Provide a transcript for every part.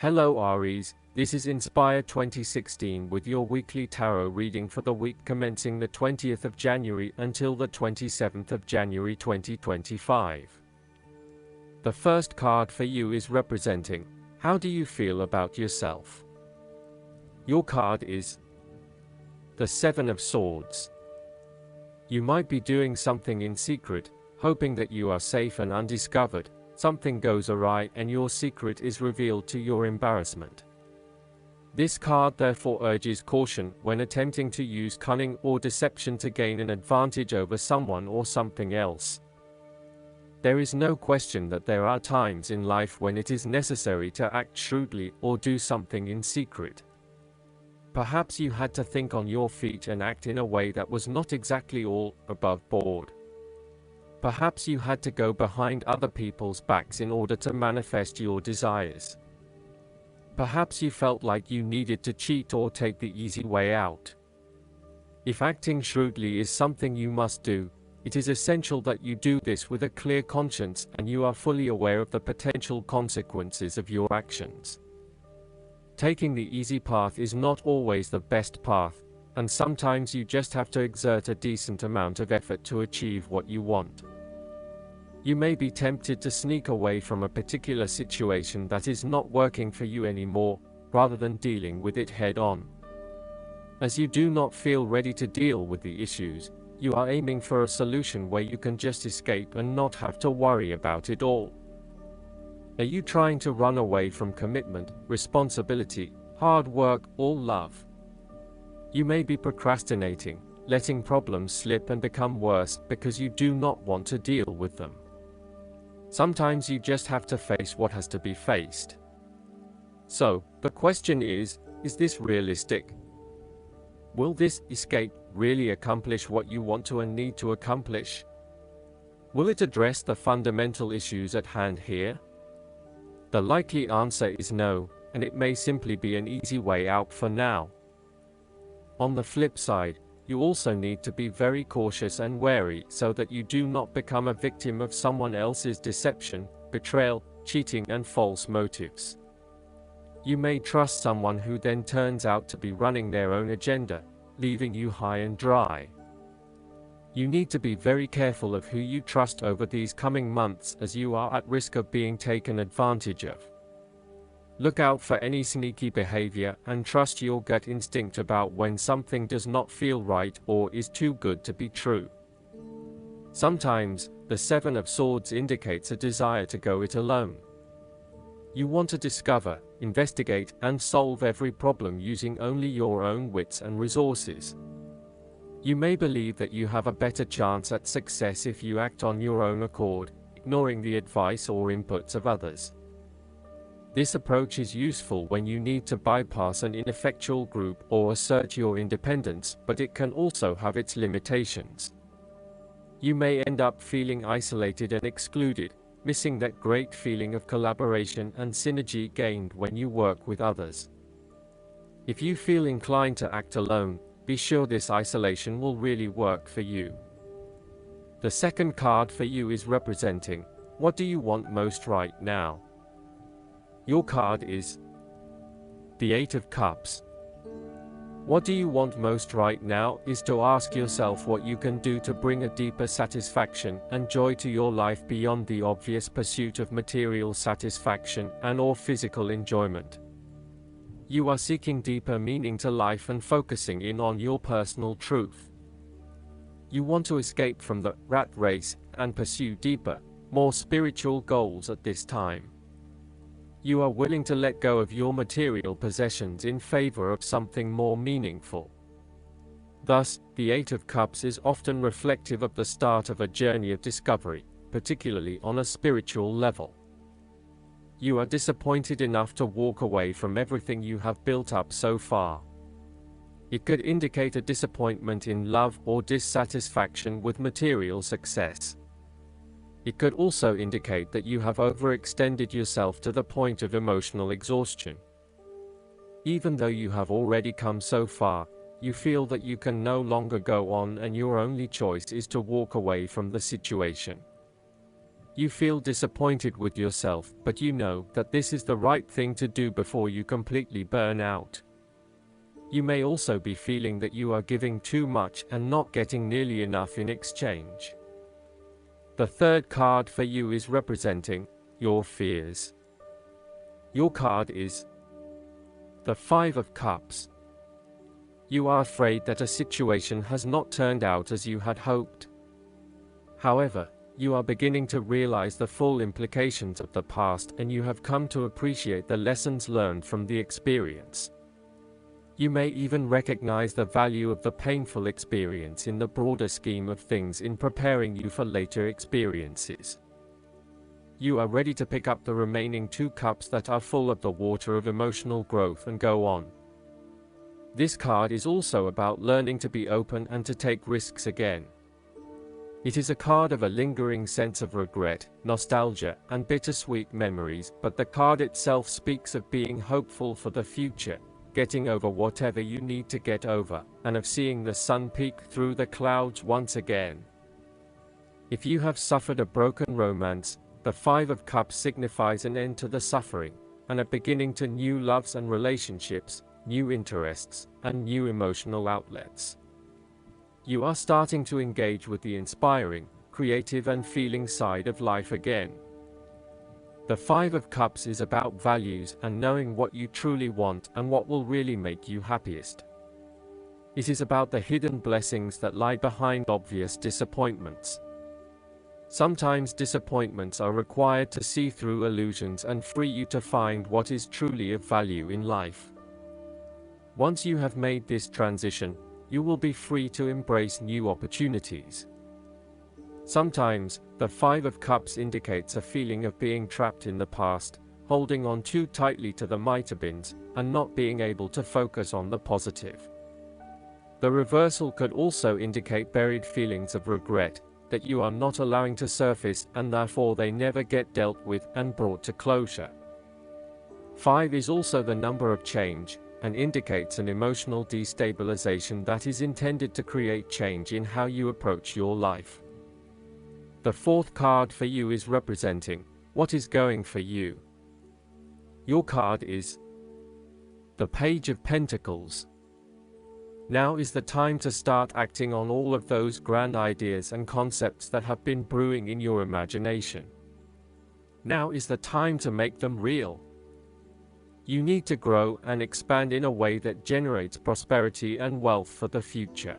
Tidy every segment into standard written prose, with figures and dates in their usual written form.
Hello Aries, this is Inspire 2016 with your weekly tarot reading for the week commencing the 20th of January until the 27th of January 2025. The first card for you is representing, how do you feel about yourself? Your card is the Seven of Swords. You might be doing something in secret, hoping that you are safe and undiscovered. Something goes awry and your secret is revealed to your embarrassment. This card therefore urges caution when attempting to use cunning or deception to gain an advantage over someone or something else. There is no question that there are times in life when it is necessary to act shrewdly or do something in secret. Perhaps you had to think on your feet and act in a way that was not exactly all above board. Perhaps you had to go behind other people's backs in order to manifest your desires. Perhaps you felt like you needed to cheat or take the easy way out. If acting shrewdly is something you must do, it is essential that you do this with a clear conscience and you are fully aware of the potential consequences of your actions. Taking the easy path is not always the best path, and sometimes you just have to exert a decent amount of effort to achieve what you want. You may be tempted to sneak away from a particular situation that is not working for you anymore, rather than dealing with it head-on. As you do not feel ready to deal with the issues, you are aiming for a solution where you can just escape and not have to worry about it all. Are you trying to run away from commitment, responsibility, hard work, or love? You may be procrastinating, letting problems slip and become worse because you do not want to deal with them. Sometimes you just have to face what has to be faced. So, the question is this realistic? Will this escape really accomplish what you want to and need to accomplish? Will it address the fundamental issues at hand here? The likely answer is no, and it may simply be an easy way out for now. On the flip side, you also need to be very cautious and wary so that you do not become a victim of someone else's deception, betrayal, cheating, and false motives. You may trust someone who then turns out to be running their own agenda, leaving you high and dry. You need to be very careful of who you trust over these coming months, as you are at risk of being taken advantage of. Look out for any sneaky behavior and trust your gut instinct about when something does not feel right or is too good to be true. Sometimes, the Seven of Swords indicates a desire to go it alone. You want to discover, investigate, and solve every problem using only your own wits and resources. You may believe that you have a better chance at success if you act on your own accord, ignoring the advice or inputs of others. This approach is useful when you need to bypass an ineffectual group or assert your independence, but it can also have its limitations. You may end up feeling isolated and excluded, missing that great feeling of collaboration and synergy gained when you work with others. If you feel inclined to act alone, be sure this isolation will really work for you. The second card for you is representing, what do you want most right now? Your card is the Eight of Cups. What do you want most right now is to ask yourself what you can do to bring a deeper satisfaction and joy to your life beyond the obvious pursuit of material satisfaction and/or physical enjoyment. You are seeking deeper meaning to life and focusing in on your personal truth. You want to escape from the rat race and pursue deeper, more spiritual goals at this time. You are willing to let go of your material possessions in favor of something more meaningful. Thus, the Eight of Cups is often reflective of the start of a journey of discovery, particularly on a spiritual level. You are disappointed enough to walk away from everything you have built up so far. It could indicate a disappointment in love or dissatisfaction with material success. It could also indicate that you have overextended yourself to the point of emotional exhaustion. Even though you have already come so far, you feel that you can no longer go on and your only choice is to walk away from the situation. You feel disappointed with yourself, but you know that this is the right thing to do before you completely burn out. You may also be feeling that you are giving too much and not getting nearly enough in exchange. The third card for you is representing your fears. Your card is the Five of Cups. You are afraid that a situation has not turned out as you had hoped. However, you are beginning to realize the full implications of the past, and you have come to appreciate the lessons learned from the experience. You may even recognize the value of the painful experience in the broader scheme of things in preparing you for later experiences. You are ready to pick up the remaining 2 cups that are full of the water of emotional growth and go on. This card is also about learning to be open and to take risks again. It is a card of a lingering sense of regret, nostalgia, and bittersweet memories, but the card itself speaks of being hopeful for the future, getting over whatever you need to get over, and of seeing the sun peek through the clouds once again. If you have suffered a broken romance, the Five of Cups signifies an end to the suffering, and a beginning to new loves and relationships, new interests, and new emotional outlets. You are starting to engage with the inspiring, creative and feeling side of life again. The Five of Cups is about values and knowing what you truly want and what will really make you happiest. It is about the hidden blessings that lie behind obvious disappointments. Sometimes disappointments are required to see through illusions and free you to find what is truly of value in life. Once you have made this transition, you will be free to embrace new opportunities. Sometimes, the Five of Cups indicates a feeling of being trapped in the past, holding on too tightly to the might-have-beens, and not being able to focus on the positive. The reversal could also indicate buried feelings of regret, that you are not allowing to surface, and therefore they never get dealt with and brought to closure. 5 is also the number of change, and indicates an emotional destabilization that is intended to create change in how you approach your life. The fourth card for you is representing what is going for you. Your card is the Page of Pentacles. Now is the time to start acting on all of those grand ideas and concepts that have been brewing in your imagination. Now is the time to make them real. You need to grow and expand in a way that generates prosperity and wealth for the future.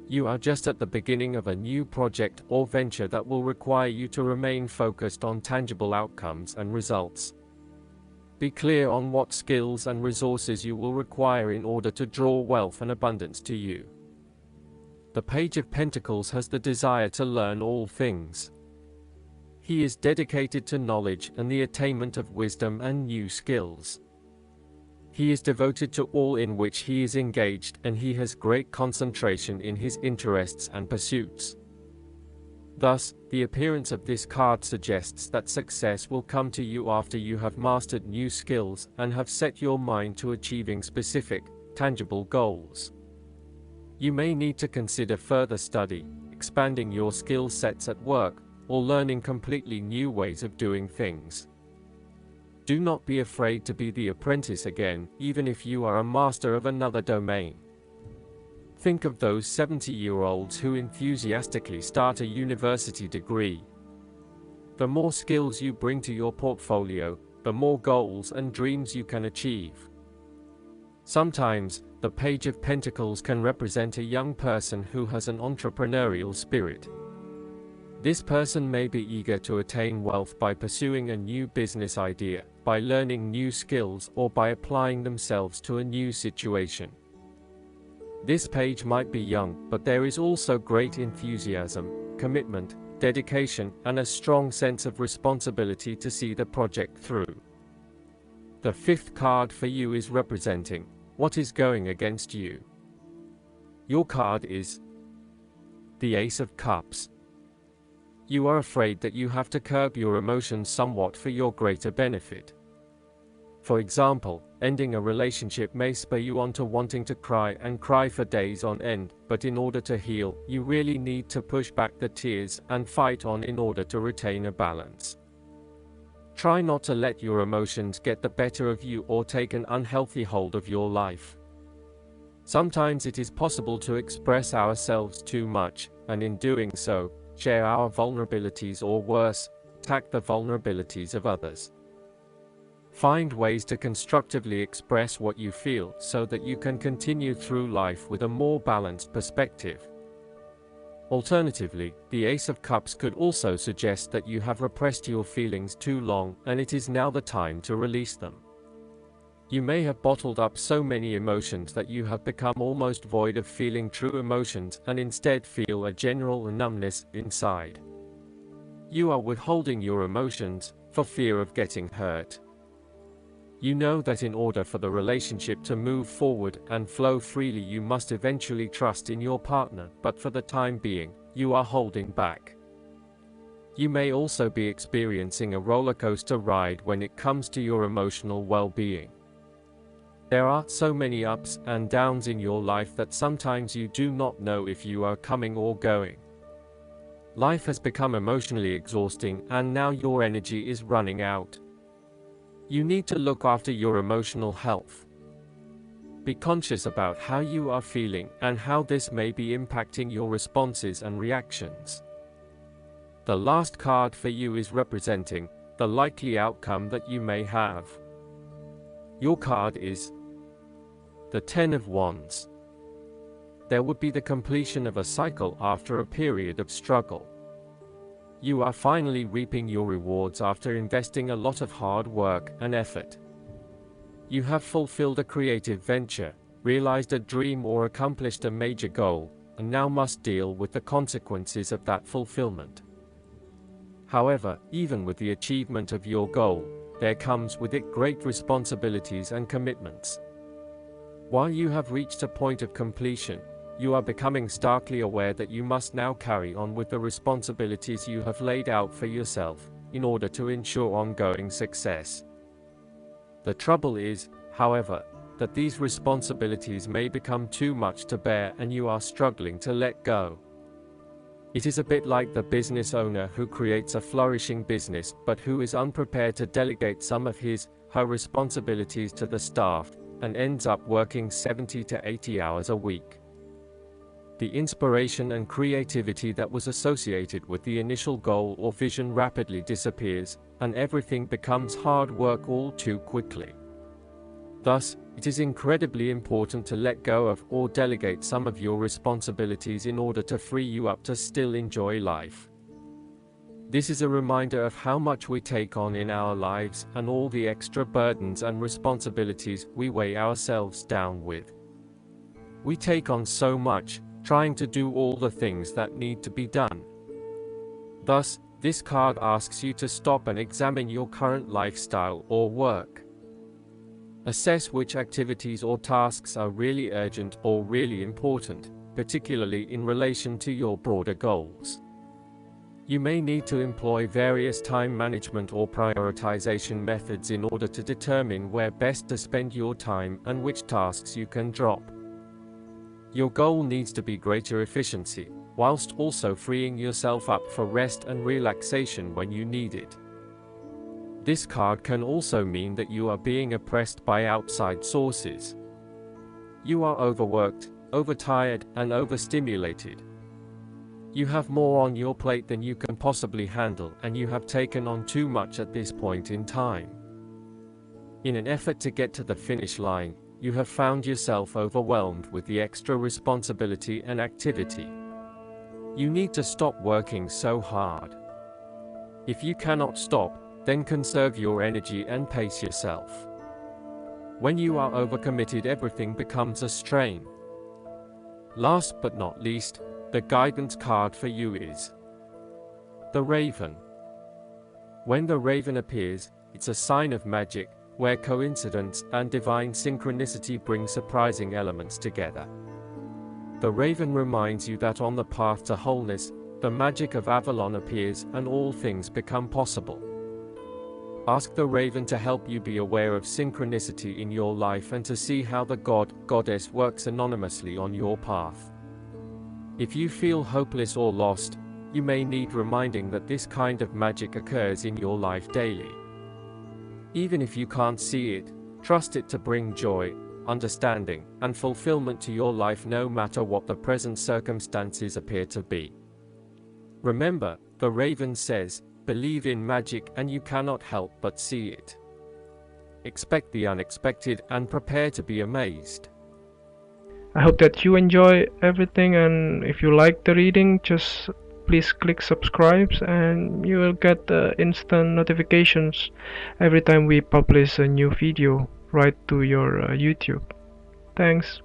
You are just at the beginning of a new project or venture that will require you to remain focused on tangible outcomes and results. Be clear on what skills and resources you will require in order to draw wealth and abundance to you. The Page of Pentacles has the desire to learn all things. He is dedicated to knowledge and the attainment of wisdom and new skills. He is devoted to all in which he is engaged, and he has great concentration in his interests and pursuits. Thus, the appearance of this card suggests that success will come to you after you have mastered new skills and have set your mind to achieving specific, tangible goals. You may need to consider further study, expanding your skill sets at work, or learning completely new ways of doing things. Do not be afraid to be the apprentice again, even if you are a master of another domain. Think of those 70-year-olds who enthusiastically start a university degree. The more skills you bring to your portfolio, the more goals and dreams you can achieve. Sometimes, the Page of Pentacles can represent a young person who has an entrepreneurial spirit. This person may be eager to attain wealth by pursuing a new business idea, by learning new skills, or by applying themselves to a new situation. This page might be young, but there is also great enthusiasm, commitment, dedication, and a strong sense of responsibility to see the project through. The fifth card for you is representing what is going against you. Your card is the Ace of Cups. You are afraid that you have to curb your emotions somewhat for your greater benefit. For example, ending a relationship may spur you on to wanting to cry and cry for days on end, but in order to heal, you really need to push back the tears and fight on in order to retain a balance. Try not to let your emotions get the better of you or take an unhealthy hold of your life. Sometimes it is possible to express ourselves too much, and in doing so, share our vulnerabilities or worse, attack the vulnerabilities of others. Find ways to constructively express what you feel so that you can continue through life with a more balanced perspective. Alternatively, the Ace of Cups could also suggest that you have repressed your feelings too long and it is now the time to release them. You may have bottled up so many emotions that you have become almost void of feeling true emotions and instead feel a general numbness inside. You are withholding your emotions for fear of getting hurt. You know that in order for the relationship to move forward and flow freely, you must eventually trust in your partner, but for the time being, you are holding back. You may also be experiencing a roller coaster ride when it comes to your emotional well-being. There are so many ups and downs in your life that sometimes you do not know if you are coming or going. Life has become emotionally exhausting and now your energy is running out. You need to look after your emotional health. Be conscious about how you are feeling and how this may be impacting your responses and reactions. The last card for you is representing the likely outcome that you may have. Your card is the Ten of Wands. There would be the completion of a cycle after a period of struggle. You are finally reaping your rewards after investing a lot of hard work and effort. You have fulfilled a creative venture, realized a dream or accomplished a major goal, and now must deal with the consequences of that fulfillment. However, even with the achievement of your goal, there comes with it great responsibilities and commitments. While you have reached a point of completion, you are becoming starkly aware that you must now carry on with the responsibilities you have laid out for yourself, in order to ensure ongoing success. The trouble is, however, that these responsibilities may become too much to bear and you are struggling to let go. It is a bit like the business owner who creates a flourishing business but who is unprepared to delegate some of her responsibilities to the staff, and ends up working 70 to 80 hours a week. The inspiration and creativity that was associated with the initial goal or vision rapidly disappears, and everything becomes hard work all too quickly. Thus, it is incredibly important to let go of or delegate some of your responsibilities in order to free you up to still enjoy life. This is a reminder of how much we take on in our lives and all the extra burdens and responsibilities we weigh ourselves down with. We take on so much, trying to do all the things that need to be done. Thus, this card asks you to stop and examine your current lifestyle or work. Assess which activities or tasks are really urgent or really important, particularly in relation to your broader goals. You may need to employ various time management or prioritization methods in order to determine where best to spend your time and which tasks you can drop. Your goal needs to be greater efficiency, whilst also freeing yourself up for rest and relaxation when you need it. This card can also mean that you are being oppressed by outside sources. You are overworked, overtired, and overstimulated. You have more on your plate than you can possibly handle, and you have taken on too much at this point in time. In an effort to get to the finish line, you have found yourself overwhelmed with the extra responsibility and activity. You need to stop working so hard. If you cannot stop, then conserve your energy and pace yourself. When you are overcommitted, everything becomes a strain. Last but not least, the guidance card for you is the Raven. When the Raven appears, it's a sign of magic, where coincidence and divine synchronicity bring surprising elements together. The Raven reminds you that on the path to wholeness, the magic of Avalon appears and all things become possible. Ask the Raven to help you be aware of synchronicity in your life and to see how the Goddess works anonymously on your path. If you feel hopeless or lost, you may need reminding that this kind of magic occurs in your life daily. Even if you can't see it, trust it to bring joy, understanding, and fulfillment to your life no matter what the present circumstances appear to be. Remember, the Raven says, believe in magic and you cannot help but see it. Expect the unexpected and prepare to be amazed. I hope that you enjoy everything, and if you like the reading, just please click subscribe and you will get instant notifications every time we publish a new video right to your YouTube. Thanks.